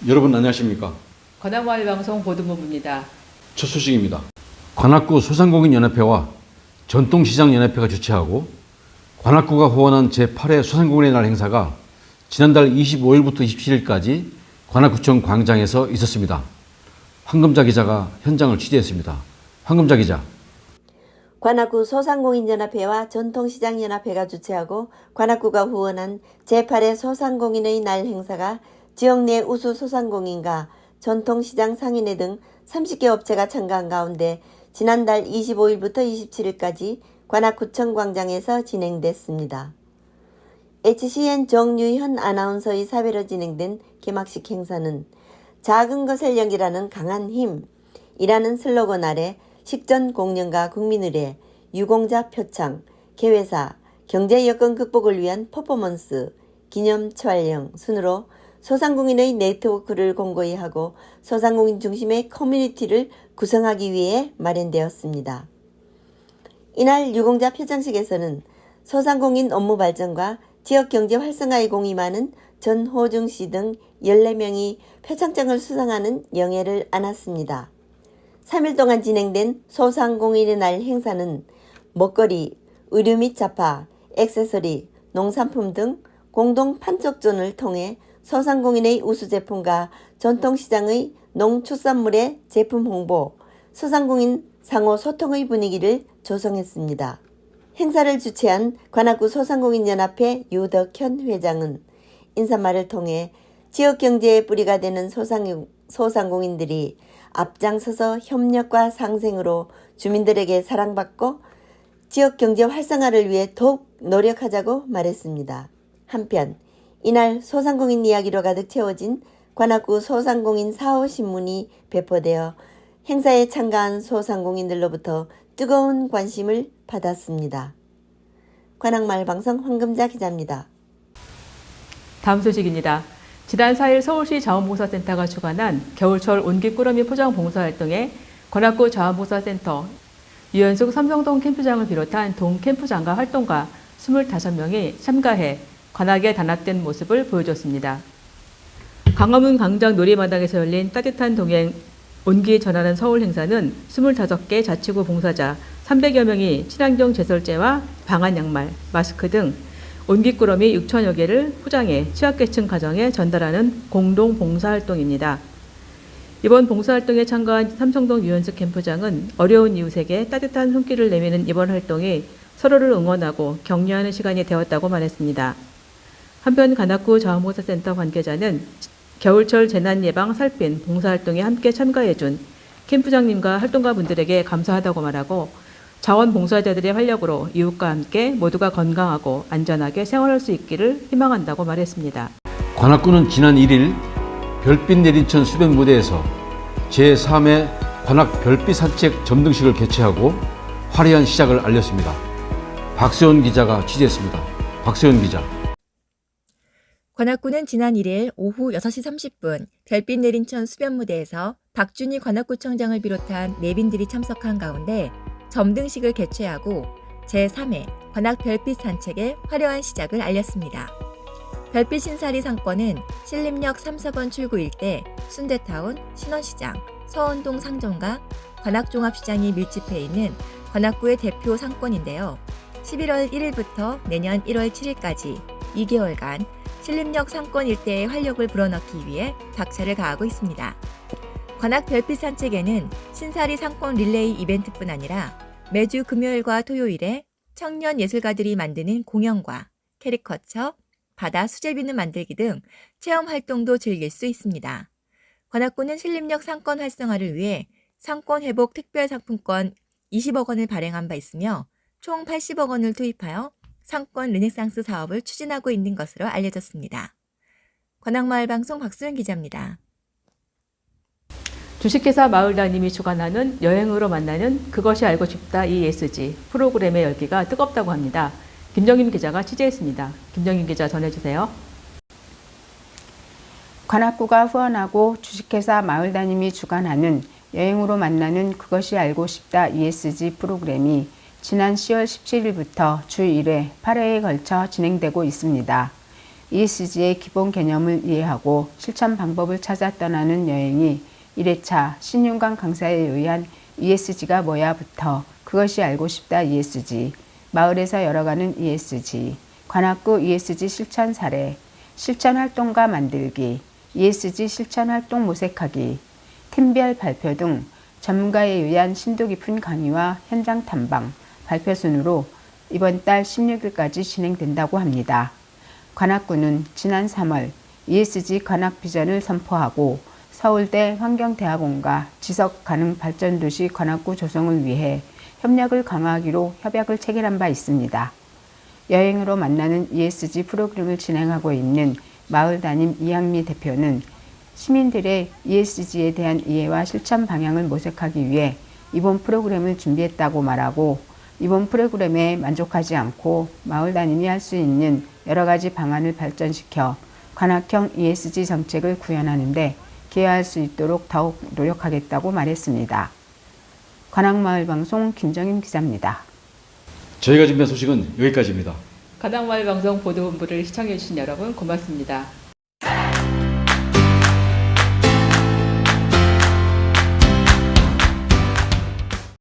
여러분 안녕하십니까? 관악마을방송 보도본부입니다. 첫 소식입니다. 관악구 소상공인연합회와 전통시장연합회가 주최하고 관악구가 후원한 제8회 소상공인의 날 행사가 지난달 25일부터 27일까지 관악구청 광장에서 있었습니다. 황금자 기자가 현장을 취재했습니다. 황금자 기자. 관악구 소상공인연합회와 전통시장연합회가 주최하고 관악구가 후원한 제8회 소상공인의 날 행사가 지역 내 우수 소상공인과 전통시장 상인회 등 30개 업체가 참가한 가운데 지난달 25일부터 27일까지 관악구청 광장에서 진행됐습니다. HCN 정유현 아나운서의 사회로 진행된 개막식 행사는 작은 것을 여기라는 강한 힘이라는 슬로건 아래 식전 공연과 국민의례, 유공자 표창, 개회사, 경제 여건 극복을 위한 퍼포먼스, 기념 촬영 순으로 소상공인의 네트워크를 공고히 하고 소상공인 중심의 커뮤니티를 구성하기 위해 마련되었습니다. 이날 유공자 표창식에서는 소상공인 업무 발전과 지역경제 활성화에 공임하는 전호중 씨 등 14명이 표창장을 수상하는 영예를 안았습니다. 3일 동안 진행된 소상공인의 날 행사는 먹거리, 의류 및 잡화, 액세서리, 농산품 등 공동 판촉전을 통해 소상공인의 우수 제품과 전통시장의 농축산물의 제품 홍보, 소상공인 상호 소통의 분위기를 조성했습니다. 행사를 주최한 관악구 소상공인연합회 유덕현 회장은 인사말을 통해 지역경제의 뿌리가 되는 소상공인들이 앞장서서 협력과 상생으로 주민들에게 사랑받고 지역경제 활성화를 위해 더욱 노력하자고 말했습니다. 한편 이날 소상공인 이야기로 가득 채워진 관악구 소상공인 사호신문이 배포되어 행사에 참가한 소상공인들로부터 뜨거운 관심을 받았습니다. 관악마을방송 황금자 기자입니다. 다음 소식입니다. 지난 4일 서울시 자원봉사센터가 주관한 겨울철 온기 꾸러미 포장 봉사활동에 관악구 자원봉사센터, 유연숙 삼성동 캠프장을 비롯한 동 캠프장과 활동가 25명이 참가해 관악에 단합된 모습을 보여줬습니다. 강화문 광장 놀이마당에서 열린 따뜻한 동행 온기 전하는 서울 행사는 25개 자치구 봉사자 300여 명이 친환경 제설제와 방한 양말, 마스크 등 온기꾸러미 6천여 개를 포장해 취약계층 가정에 전달하는 공동 봉사활동입니다. 이번 봉사활동에 참가한 삼성동 유연숙 캠프장은 어려운 이웃에게 따뜻한 손길을 내미는 이번 활동이 서로를 응원하고 격려하는 시간이 되었다고 말했습니다. 한편 관악구 자원봉사센터 관계자는 겨울철 재난예방 살핀 봉사활동에 함께 참가해준 캠프장님과 활동가분들에게 감사하다고 말하고 자원봉사자들의 활력으로 이웃과 함께 모두가 건강하고 안전하게 생활할 수 있기를 희망한다고 말했습니다. 관악구는 지난 1일 별빛 내린천 수변 무대에서 제3회 관악 별빛 산책 점등식을 개최하고 화려한 시작을 알렸습니다. 박세원 기자가 취재했습니다. 박세원 기자. 관악구는 지난 1일 오후 6시 30분 별빛 내린천 수변무대에서 박준희 관악구청장을 비롯한 내빈들이 참석한 가운데 점등식을 개최하고 제3회 관악 별빛 산책의 화려한 시작을 알렸습니다. 별빛 신사리 상권은 신림역 3, 4번 출구 일대 순대타운, 신원시장, 서원동 상점과 관악종합시장이 밀집해 있는 관악구의 대표 상권인데요. 11월 1일부터 내년 1월 7일까지 2개월간 신림역 상권 일대의 활력을 불어넣기 위해 박차를 가하고 있습니다. 관악 별빛 산책에는 신사리 상권 릴레이 이벤트뿐 아니라 매주 금요일과 토요일에 청년 예술가들이 만드는 공연과 캐리커처, 바다 수제비누 만들기 등 체험 활동도 즐길 수 있습니다. 관악구는 신림역 상권 활성화를 위해 상권 회복 특별 상품권 20억 원을 발행한 바 있으며 총 80억 원을 투입하여 상권 르네상스 사업을 추진하고 있는 것으로 알려졌습니다. 관악마을방송 박수연 기자입니다. 주식회사 마을다님이 주관하는 여행으로 만나는 그것이 알고 싶다 ESG 프로그램의 열기가 뜨겁다고 합니다. 김정임 기자가 취재했습니다. 김정임 기자 전해주세요. 관악구가 후원하고 주식회사 마을다님이 주관하는 여행으로 만나는 그것이 알고 싶다 ESG 프로그램이 지난 10월 17일부터 주 1회 8회에 걸쳐 진행되고 있습니다. ESG의 기본 개념을 이해하고 실천 방법을 찾아 떠나는 여행이 1회차 신윤관 강사에 의한 ESG가 뭐야부터 그것이 알고 싶다 ESG, 마을에서 열어가는 ESG, 관악구 ESG 실천 사례, 실천 활동가 만들기, ESG 실천 활동 모색하기, 팀별 발표 등 전문가에 의한 심도 깊은 강의와 현장 탐방, 발표 순으로 이번 달 16일까지 진행된다고 합니다. 관악구는 지난 3월 ESG 관악 비전을 선포하고 서울대 환경대학원과 지속가능 발전도시 관악구 조성을 위해 협력을 강화하기로 협약을 체결한 바 있습니다. 여행으로 만나는 ESG 프로그램을 진행하고 있는 마을담임 이항미 대표는 시민들의 ESG에 대한 이해와 실천 방향을 모색하기 위해 이번 프로그램을 준비했다고 말하고 이번 프로그램에 만족하지 않고 마을담임이 할 수 있는 여러 가지 방안을 발전시켜 관악형 ESG 정책을 구현하는 데 기여할 수 있도록 더욱 노력하겠다고 말했습니다. 관악마을방송 김정임 기자입니다. 저희가 준비한 소식은 여기까지입니다. 관악마을방송 보도본부를 시청해주신 여러분 고맙습니다.